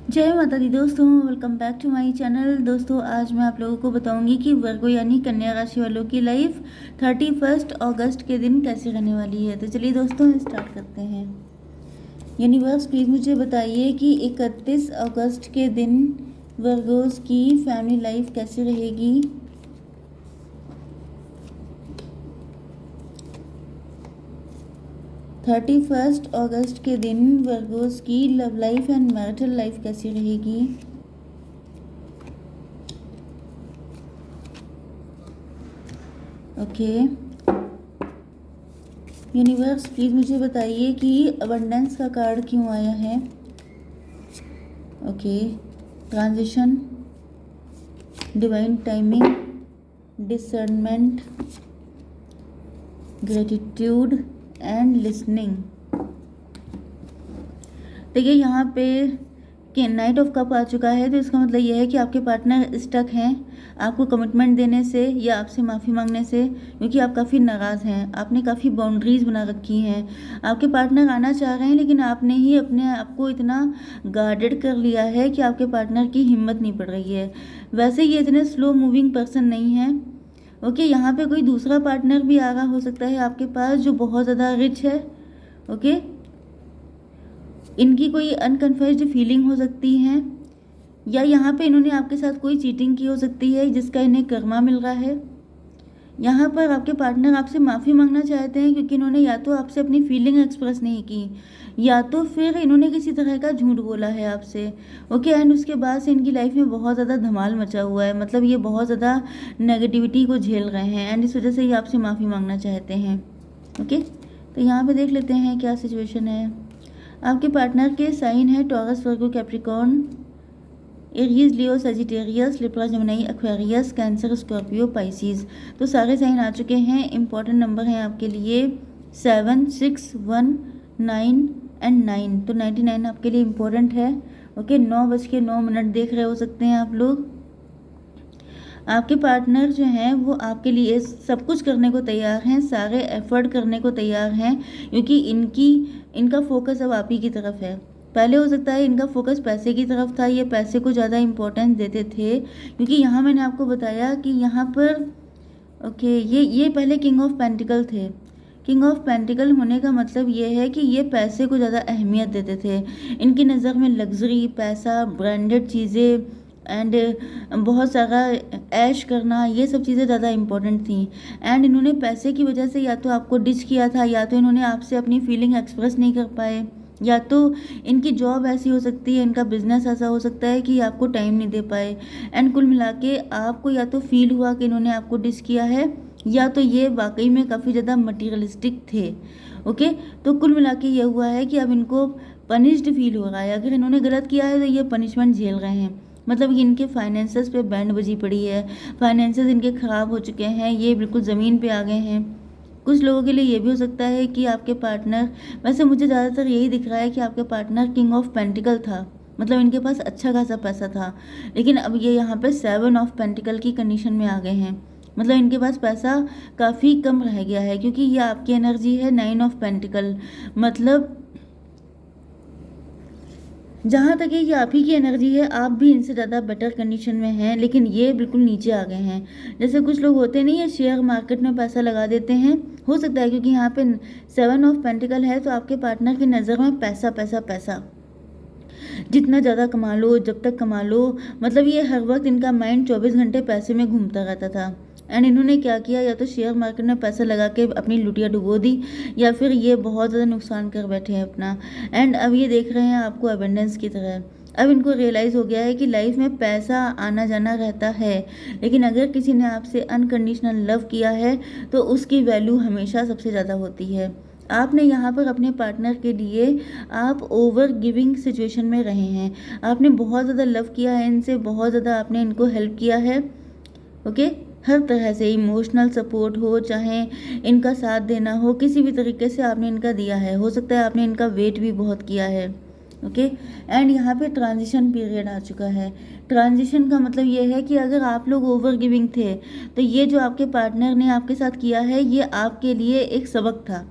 जय माता दी दोस्तों, welcome back to my channel. दोस्तों आज मैं आप लोगों को बताऊंगी कि वर्गो यानी कन्या राशि वालों की लाइफ 31 अगस्त के दिन कैसी रहने वाली है। तो चलिए दोस्तों स्टार्ट करते हैं। यूनिवर्स प्लीज़ मुझे बताइए कि 31 अगस्त के दिन वर्गोस की फैमिली लाइफ कैसी रहेगी। 31 अगस्त के दिन वर्गोस की love life and marital life कैसी रहेगी। ओके यूनिवर्स प्लीज़ मुझे बताइए कि अबंडेंस का कार्ड क्यों आया है। Okay transition, divine timing, discernment, gratitude and listening. देखिए यहाँ पे कि नाइट ऑफ कप आ चुका है, तो इसका मतलब यह है कि आपके पार्टनर स्टक हैं आपको कमिटमेंट देने से या आपसे माफ़ी मांगने से, क्योंकि आप काफ़ी नाराज़ हैं। आपने काफ़ी बाउंड्रीज़ बना रखी हैं। आपके पार्टनर आना चाह रहे हैं, लेकिन आपने ही अपने आप को इतना गार्डेड कर लिया है कि आपके पार्टनर की हिम्मत नहीं पड़ रही है। वैसे ये इतने स्लो मूविंग पर्सन नहीं है। ओके यहाँ पे कोई दूसरा पार्टनर भी आ रहा हो सकता है आपके पास जो बहुत ज़्यादा रिच है। ओके इनकी कोई अनकन्फर्स्ड फीलिंग हो सकती है, या यहाँ पे इन्होंने आपके साथ कोई चीटिंग की हो सकती है जिसका इन्हें कर्मा मिल रहा है। यहाँ पर आपके पार्टनर आपसे माफ़ी मांगना चाहते हैं क्योंकि इन्होंने या तो आपसे अपनी फीलिंग एक्सप्रेस नहीं की, या तो फिर इन्होंने किसी तरह का झूठ बोला है आपसे। ओके एंड उसके बाद से इनकी लाइफ में बहुत ज़्यादा धमाल मचा हुआ है, मतलब ये बहुत ज़्यादा नेगेटिविटी को झेल रहे हैं एंड इस वजह से ये आपसे माफ़ी मांगना चाहते हैं। ओके तो यहाँ पे देख लेते हैं क्या सिचुएशन है। आपके पार्टनर के साइन है Taurus, Virgo, Capricorn, Aries, Leo, Sagittarius, Libra, Gemini, Aquarius, Cancer, Scorpio, Pisces. तो सारे साइन आ चुके हैं। इंपॉर्टेंट नंबर हैं आपके लिए 7, 6, 1, 9 एंड 9। तो 99 आपके लिए इम्पोर्टेंट है। ओके 9:09 देख रहे हो सकते हैं आप लोग। आपके पार्टनर जो हैं वो आपके लिए सब कुछ करने को तैयार हैं, सारे एफर्ट करने को तैयार हैं, क्योंकि इनका फोकस अब आप ही की तरफ है। पहले हो सकता है इनका फोकस पैसे की तरफ था, ये पैसे को ज़्यादा इम्पोर्टेंस देते थे, क्योंकि यहाँ मैंने आपको बताया कि यहाँ पर ओके ये पहले किंग ऑफ पेंटिकल थे। किंग ऑफ पेंटिकल होने का मतलब ये है कि ये पैसे को ज़्यादा अहमियत देते थे। इनकी नज़र में लग्जरी, पैसा, ब्रांडेड चीज़ें एंड बहुत सारा ऐश करना, ये सब चीज़ें ज़्यादा इम्पोर्टेंट थी। एंड इन्होंने पैसे की वजह से या तो आपको डिच किया था, या तो इन्होंने आपसे अपनी फीलिंग एक्सप्रेस नहीं कर पाए, या तो इनकी जॉब ऐसी हो सकती है, इनका बिजनेस ऐसा हो सकता है कि आपको टाइम नहीं दे पाए। एंड कुल मिला के आपको या तो फील हुआ कि इन्होंने आपको डिच किया है, या तो ये वाकई में काफ़ी ज़्यादा मटीरियलिस्टिक थे। ओके तो कुल मिला के ये हुआ है कि अब इनको पनिश्ड फील हो रहा है। अगर इन्होंने गलत किया है तो ये पनिशमेंट झेल रहे हैं, मतलब कि इनके फाइनेंसेस पे बैंड बजी पड़ी है, फाइनेंसेस इनके ख़राब हो चुके हैं, ये बिल्कुल ज़मीन पे आ गए हैं। कुछ लोगों के लिए ये भी हो सकता है कि आपके पार्टनर, वैसे मुझे ज़्यादातर यही दिख रहा है कि आपके पार्टनर किंग ऑफ पेंटिकल था, मतलब इनके पास अच्छा खासा पैसा था, लेकिन अब ये यहाँ पे 7 ऑफ पेंटिकल की कंडीशन में आ गए हैं, मतलब इनके पास पैसा काफ़ी कम रह गया है, क्योंकि ये आपकी एनर्जी है 9 ऑफ पेंटिकल। मतलब जहाँ तक है ये आप ही की एनर्जी है, आप भी इनसे ज़्यादा बेटर कंडीशन में हैं, लेकिन ये बिल्कुल नीचे आ गए हैं। जैसे कुछ लोग होते नहीं है शेयर मार्केट में पैसा लगा देते हैं, हो सकता है क्योंकि यहाँ पे 7 ऑफ पेंटिकल है, तो आपके पार्टनर की नज़र में पैसा पैसा पैसा, जितना ज़्यादा कमा लो, जब तक कमा लो, मतलब ये हर वक्त इनका माइंड 24 घंटे पैसे में घूमता रहता था। एंड इन्होंने क्या किया, या तो शेयर मार्केट में पैसा लगा के अपनी लुटिया डुबो दी, या फिर ये बहुत ज़्यादा नुकसान कर बैठे हैं अपना। एंड अब ये देख रहे हैं आपको एबेंडेंस की तरह। अब इनको रियलाइज़ हो गया है कि लाइफ में पैसा आना जाना रहता है, लेकिन अगर किसी ने आपसे अनकंडीशनल लव किया है तो उसकी वैल्यू हमेशा सबसे ज़्यादा होती है। आपने यहाँ पर अपने पार्टनर के लिए आप ओवर गिविंग सिचुएशन में रहे हैं, आपने बहुत ज़्यादा लव किया है इनसे, बहुत ज़्यादा आपने इनको हेल्प किया है। ओके हर तरह से इमोशनल सपोर्ट हो, चाहे इनका साथ देना हो, किसी भी तरीके से आपने इनका दिया है। हो सकता है आपने इनका वेट भी बहुत किया है। ओके एंड यहाँ पे ट्रांजिशन पीरियड आ चुका है। ट्रांजिशन का मतलब ये है कि अगर आप लोग ओवर गिविंग थे, तो ये जो आपके पार्टनर ने आपके साथ किया है, ये आपके लिए एक सबक था।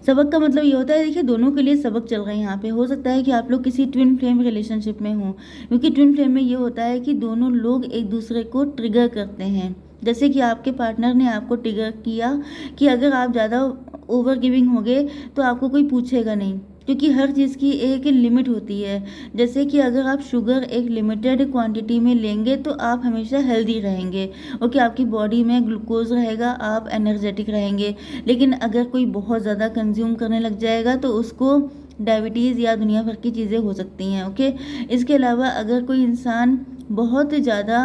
सबक का मतलब ये होता है, देखिए दोनों के लिए सबक चल रहे हैं यहाँ पे। हो सकता है कि आप लोग किसी ट्विन फ्लेम रिलेशनशिप में हों, क्योंकि ट्विन फ्लेम में ये होता है कि दोनों लोग एक दूसरे को ट्रिगर करते हैं। जैसे कि आपके पार्टनर ने आपको ट्रिगर किया कि अगर आप ज़्यादा ओवर गिविंग होगे तो आपको कोई पूछेगा नहीं, क्योंकि हर चीज़ की एक लिमिट होती है। जैसे कि अगर आप शुगर एक लिमिटेड क्वांटिटी में लेंगे तो आप हमेशा हेल्दी रहेंगे, ओके, आपकी बॉडी में ग्लूकोज रहेगा, आप एनर्जेटिक रहेंगे। लेकिन अगर कोई बहुत ज़्यादा कंज्यूम करने लग जाएगा तो उसको डायबिटीज़ या दुनिया भर की चीज़ें हो सकती हैं, ओके। इसके अलावा अगर कोई इंसान बहुत ज़्यादा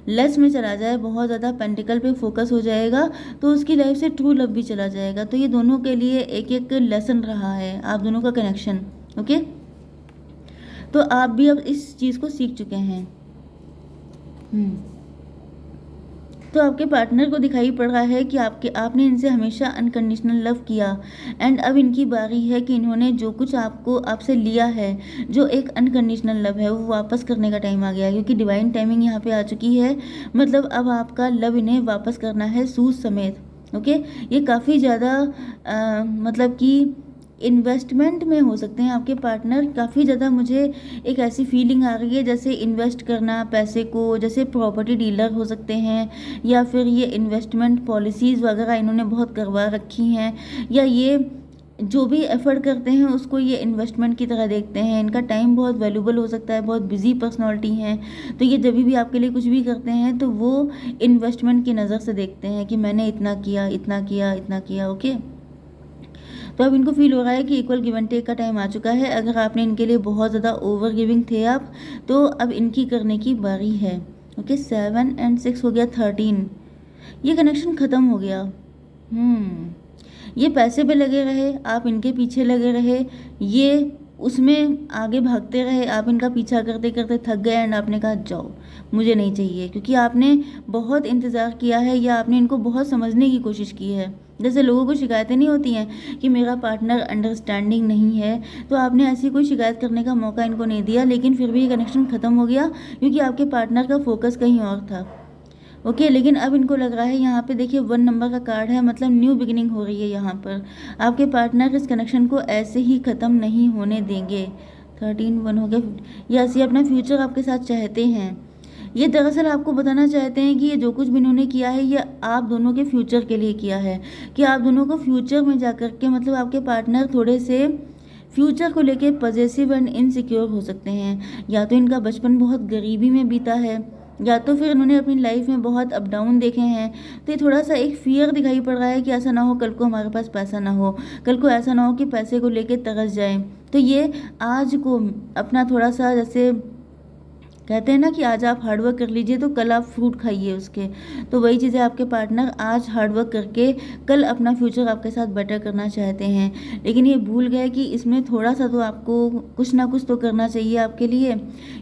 लेस में चला जाए, बहुत ज़्यादा पेंटिकल पे फोकस हो जाएगा, तो उसकी लाइफ से ट्रू लव भी चला जाएगा। तो ये दोनों के लिए एक एक लेसन रहा है, आप दोनों का कनेक्शन, ओके। तो आप भी अब इस चीज़ को सीख चुके हैं। तो आपके पार्टनर को दिखाई पड़ रहा है कि आपने इनसे हमेशा अनकंडीशनल लव किया, एंड अब इनकी बारी है कि इन्होंने जो कुछ आपसे लिया है, जो एक अनकंडीशनल लव है, वो वापस करने का टाइम आ गया है, क्योंकि डिवाइन टाइमिंग यहाँ पे आ चुकी है। मतलब अब आपका लव इन्हें वापस करना है सूद समेत, ओके। ये काफ़ी ज़्यादा मतलब कि इन्वेस्टमेंट में हो सकते हैं आपके पार्टनर। काफ़ी ज़्यादा मुझे एक ऐसी फीलिंग आ रही है जैसे इन्वेस्ट करना पैसे को, जैसे प्रॉपर्टी डीलर हो सकते हैं, या फिर ये इन्वेस्टमेंट पॉलिसीज़ वगैरह इन्होंने बहुत करवा रखी हैं, या ये जो भी एफर्ट करते हैं उसको ये इन्वेस्टमेंट की तरह देखते हैं। इनका टाइम बहुत वैल्यूबल हो सकता है, बहुत बिजी पर्सनालिटी हैं, तो ये जब भी आपके लिए कुछ भी करते हैं तो वो इन्वेस्टमेंट की नज़र से देखते हैं कि मैंने इतना किया, इतना किया, इतना किया, ओके। तो अब इनको फील हो रहा है कि इक्वल गिव एंड टेक का टाइम आ चुका है। अगर आपने इनके लिए बहुत ज़्यादा ओवर गिविंग थे आप, तो अब इनकी करने की बारी है, ओके। 7 और 6 हो गया 13, ये कनेक्शन ख़त्म हो गया। ये पैसे पे लगे रहे, आप इनके पीछे लगे रहे, ये उसमें आगे भागते रहे, आप इनका पीछा करते करते थक गए, एंड आपने कहा जाओ मुझे नहीं चाहिए, क्योंकि आपने बहुत इंतज़ार किया है या आपने इनको बहुत समझने की कोशिश की है। जैसे लोगों को शिकायतें नहीं होती हैं कि मेरा पार्टनर अंडरस्टैंडिंग नहीं है, तो आपने ऐसी कोई शिकायत करने का मौका इनको नहीं दिया, लेकिन फिर भी ये कनेक्शन ख़त्म हो गया क्योंकि आपके पार्टनर का फोकस कहीं और था, ओके। लेकिन अब इनको लग रहा है, यहाँ पे देखिए 1 नंबर का कार्ड है, मतलब न्यू बिगिनिंग हो रही है यहाँ पर। आपके पार्टनर इस कनेक्शन को ऐसे ही ख़त्म नहीं होने देंगे। 13 1 हो गया। यस, ये अपना फ्यूचर आपके साथ चाहते हैं। ये दरअसल आपको बताना चाहते हैं कि ये जो कुछ भी इन्होंने किया है ये आप दोनों के फ्यूचर के लिए किया है, कि आप दोनों को फ्यूचर में जा कर के, मतलब आपके पार्टनर थोड़े से फ्यूचर को लेके पॉजेसिव एंड इनसिक्योर हो सकते हैं। या तो इनका बचपन बहुत गरीबी में बीता है, या तो फिर इन्होंने अपनी लाइफ में बहुत अप डाउन देखे हैं, तो ये थोड़ा सा एक फियर दिखाई पड़ रहा है कि ऐसा ना हो कल को हमारे पास पैसा ना हो, कल को ऐसा ना हो कि पैसे को लेके तरस जाए। तो ये आज को अपना थोड़ा सा, जैसे कहते हैं ना कि आज आप हार्डवर्क कर लीजिए तो कल आप फ्रूट खाइए उसके, तो वही चीज़ें आपके पार्टनर आज हार्डवर्क करके कल अपना फ्यूचर आपके साथ बेटर करना चाहते हैं। लेकिन ये भूल गए कि इसमें थोड़ा सा तो आपको कुछ ना कुछ तो करना चाहिए आपके लिए,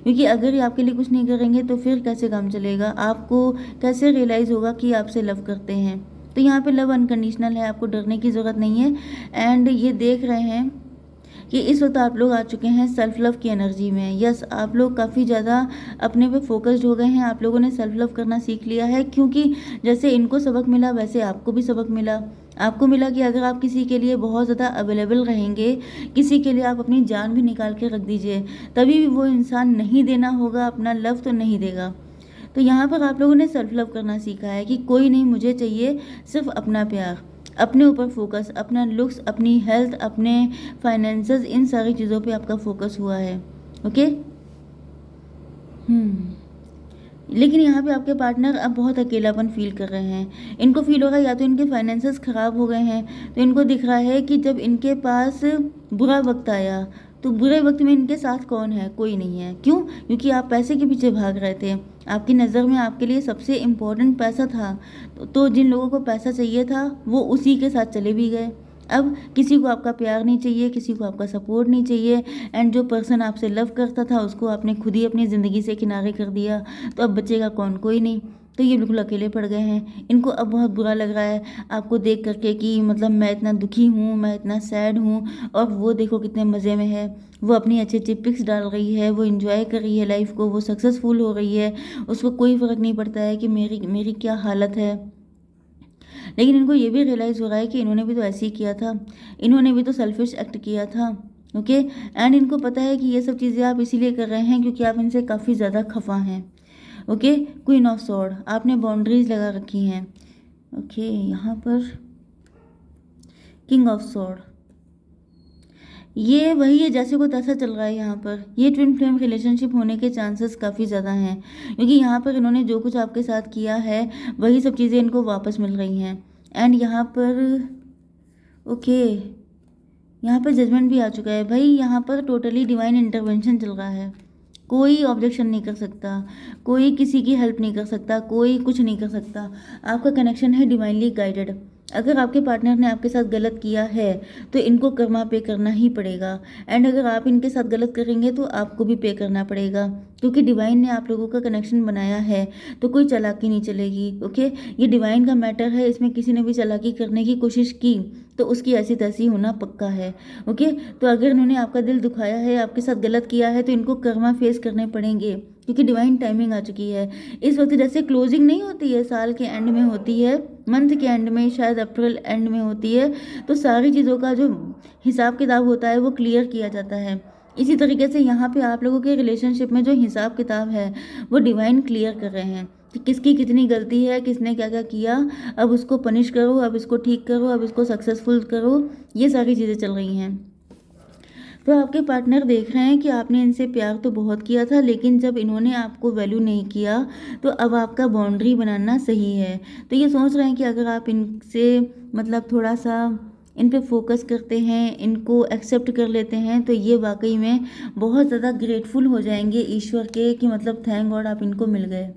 क्योंकि अगर ये आपके लिए कुछ नहीं करेंगे तो फिर कैसे काम चलेगा, आपको कैसे रियलाइज़ होगा कि आपसे लव करते हैं। तो यहाँ पे लव अनकंडीशनल है, आपको डरने की ज़रूरत नहीं है। एंड ये देख रहे हैं कि इस वक्त आप लोग आ चुके हैं सेल्फ लव की एनर्जी में। यस, आप लोग काफ़ी ज़्यादा अपने पे फोकस्ड हो गए हैं, आप लोगों ने सेल्फ लव करना सीख लिया है, क्योंकि जैसे इनको सबक मिला वैसे आपको भी सबक मिला। आपको मिला कि अगर आप किसी के लिए बहुत ज़्यादा अवेलेबल रहेंगे, किसी के लिए आप अपनी जान भी निकाल के रख दीजिए, तभी भी वो इंसान नहीं देना होगा, अपना लव तो नहीं देगा। तो यहाँ पर आप लोगों ने सेल्फ लव करना सीखा है कि कोई नहीं, मुझे चाहिए सिर्फ अपना प्यार, अपने ऊपर फोकस, अपना लुक्स, अपनी हेल्थ, अपने फाइनेंसेस, इन सारी चीज़ों पे आपका फोकस हुआ है, ओके। लेकिन यहाँ पे आपके पार्टनर अब बहुत अकेलापन फील कर रहे हैं। इनको फील होगा या तो इनके फाइनेंसेस ख़राब हो गए हैं, तो इनको दिख रहा है कि जब इनके पास बुरा वक्त आया तो बुरे वक्त में इनके साथ कौन है, कोई नहीं है। क्यों? क्योंकि आप पैसे के पीछे भाग रहे थे, आपकी नज़र में आपके लिए सबसे इम्पोर्टेंट पैसा था, तो जिन लोगों को पैसा चाहिए था वो उसी के साथ चले भी गए। अब किसी को आपका प्यार नहीं चाहिए, किसी को आपका सपोर्ट नहीं चाहिए, एंड जो पर्सन आपसे लव करता था उसको आपने खुद ही अपनी ज़िंदगी से किनारे कर दिया, तो अब बचेगा कौन, कोई नहीं। तो ये बिल्कुल अकेले पड़ गए हैं। इनको अब बहुत बुरा लग रहा है आपको देख करके कि मतलब मैं इतना दुखी हूँ, मैं इतना सैड हूँ, और वो देखो कितने मज़े में है, वो अपनी अच्छी अच्छी पिक्स डाल रही है, वो इन्जॉय कर रही है लाइफ को, वो सक्सेसफुल हो रही है, उसको कोई फ़र्क नहीं पड़ता है कि मेरी क्या हालत है। लेकिन इनको ये भी रियलाइज़ हो रहा है कि इन्होंने भी तो ऐसे ही किया था, इन्होंने भी तो सेल्फिश एक्ट किया था। ओके, एंड इनको पता है कि ये सब चीज़ें आप इसीलिए कर रहे हैं क्योंकि आप इनसे काफ़ी ज़्यादा खफा हैं। ओके, क्वीन ऑफ सॉर्ड, आपने बाउंड्रीज लगा रखी हैं। ओके, यहाँ पर किंग ऑफ सॉर्ड, ये वही है जैसे को तैसा चल रहा है। यहाँ पर ये ट्विन फ्लेम रिलेशनशिप होने के चांसेस काफ़ी ज़्यादा हैं क्योंकि यहाँ पर इन्होंने जो कुछ आपके साथ किया है वही सब चीज़ें इनको वापस मिल रही हैं। एंड यहाँ पर ओके, यहाँ पर जजमेंट भी आ चुका है भाई। यहाँ पर टोटली डिवाइन इंटरवेंशन चल रहा है, कोई ऑब्जेक्शन नहीं कर सकता, कोई किसी की हेल्प नहीं कर सकता, कोई कुछ नहीं कर सकता। आपका कनेक्शन है डिवाइनली गाइडेड। अगर आपके पार्टनर ने आपके साथ गलत किया है तो इनको कर्मा पे करना ही पड़ेगा, एंड अगर आप इनके साथ गलत करेंगे तो आपको भी पे करना पड़ेगा क्योंकि डिवाइन ने आप लोगों का कनेक्शन बनाया है, तो कोई चालाकी नहीं चलेगी। ओके, ये डिवाइन का मैटर है, इसमें किसी ने भी चालाकी करने की कोशिश की तो उसकी ऐसी तैसी होना पक्का है। ओके, तो अगर इन्होंने आपका दिल दुखाया है, आपके साथ गलत किया है, तो इनको कर्मा फेस करने पड़ेंगे क्योंकि डिवाइन टाइमिंग आ चुकी है। इस वक्त जैसे क्लोजिंग नहीं होती है, साल के एंड में होती है, मंथ के एंड में, शायद अप्रैल एंड में होती है, तो सारी चीज़ों का जो हिसाब किताब होता है वो क्लियर किया जाता है। इसी तरीके से यहाँ पे आप लोगों के रिलेशनशिप में जो हिसाब किताब है वो डिवाइन क्लियर कर रहे हैं कि किसकी कितनी गलती है, किसने क्या क्या किया, अब उसको पनिश करो, अब इसको ठीक करो, अब इसको सक्सेसफुल करो, ये सारी चीज़ें चल रही हैं। तो आपके पार्टनर देख रहे हैं कि आपने इनसे प्यार तो बहुत किया था, लेकिन जब इन्होंने आपको वैल्यू नहीं किया तो अब आपका बाउंड्री बनाना सही है। तो ये सोच रहे हैं कि अगर आप इनसे मतलब थोड़ा सा इन पे फोकस करते हैं, इनको एक्सेप्ट कर लेते हैं, तो ये वाकई में बहुत ज़्यादा ग्रेटफुल हो जाएंगे ईश्वर के कि मतलब थैंक गॉड आप इनको मिल गए।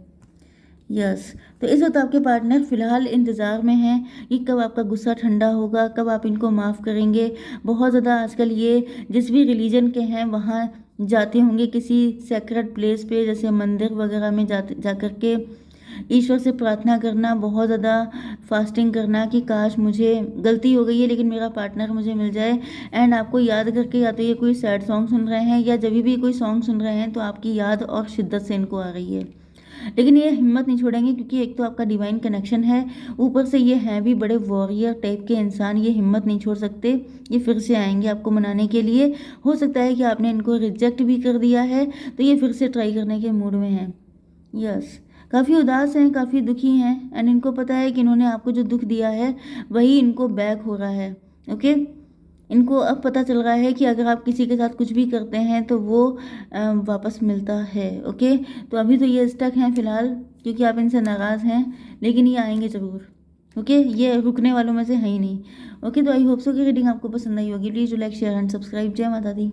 यस, तो इस वक्त आपके पार्टनर फिलहाल इंतज़ार में हैं कि कब आपका गुस्सा ठंडा होगा, कब आप इनको माफ़ करेंगे। बहुत ज़्यादा आजकल ये जिस भी रिलीजन के हैं वहाँ जाते होंगे किसी सेक्रेट प्लेस पे, जैसे मंदिर वगैरह में जा कर के ईश्वर से प्रार्थना करना, बहुत ज़्यादा फास्टिंग करना कि काश मुझे गलती हो गई है लेकिन मेरा पार्टनर मुझे मिल जाए। एंड आपको याद करके या तो ये कोई सैड सॉन्ग सुन रहे हैं या जब भी कोई सॉन्ग सुन रहे हैं तो आपकी याद और शिद्दत से इनको आ रही है। लेकिन ये हिम्मत नहीं छोड़ेंगे क्योंकि एक तो आपका डिवाइन कनेक्शन है, ऊपर से ये हैं भी बड़े वॉरियर टाइप के इंसान, ये हिम्मत नहीं छोड़ सकते। ये फिर से आएंगे आपको मनाने के लिए। हो सकता है कि आपने इनको रिजेक्ट भी कर दिया है तो ये फिर से ट्राई करने के मूड में हैं। यस, काफ़ी उदास हैं, काफ़ी दुखी हैं, एंड इनको पता है कि इन्होंने आपको जो दुख दिया है वही इनको बैक हो रहा है। ओके, इनको अब पता चल रहा है कि अगर आप किसी के साथ कुछ भी करते हैं तो वो वापस मिलता है। ओके, तो अभी तो ये स्टक हैं फिलहाल क्योंकि आप इनसे नाराज़ हैं, लेकिन ये आएंगे ज़रूर। ओके, ये रुकने वालों में से है ही नहीं। ओके, तो आई होप सो कि रीडिंग आपको पसंद आई होगी। Please do like share and subscribe. जय माता दी।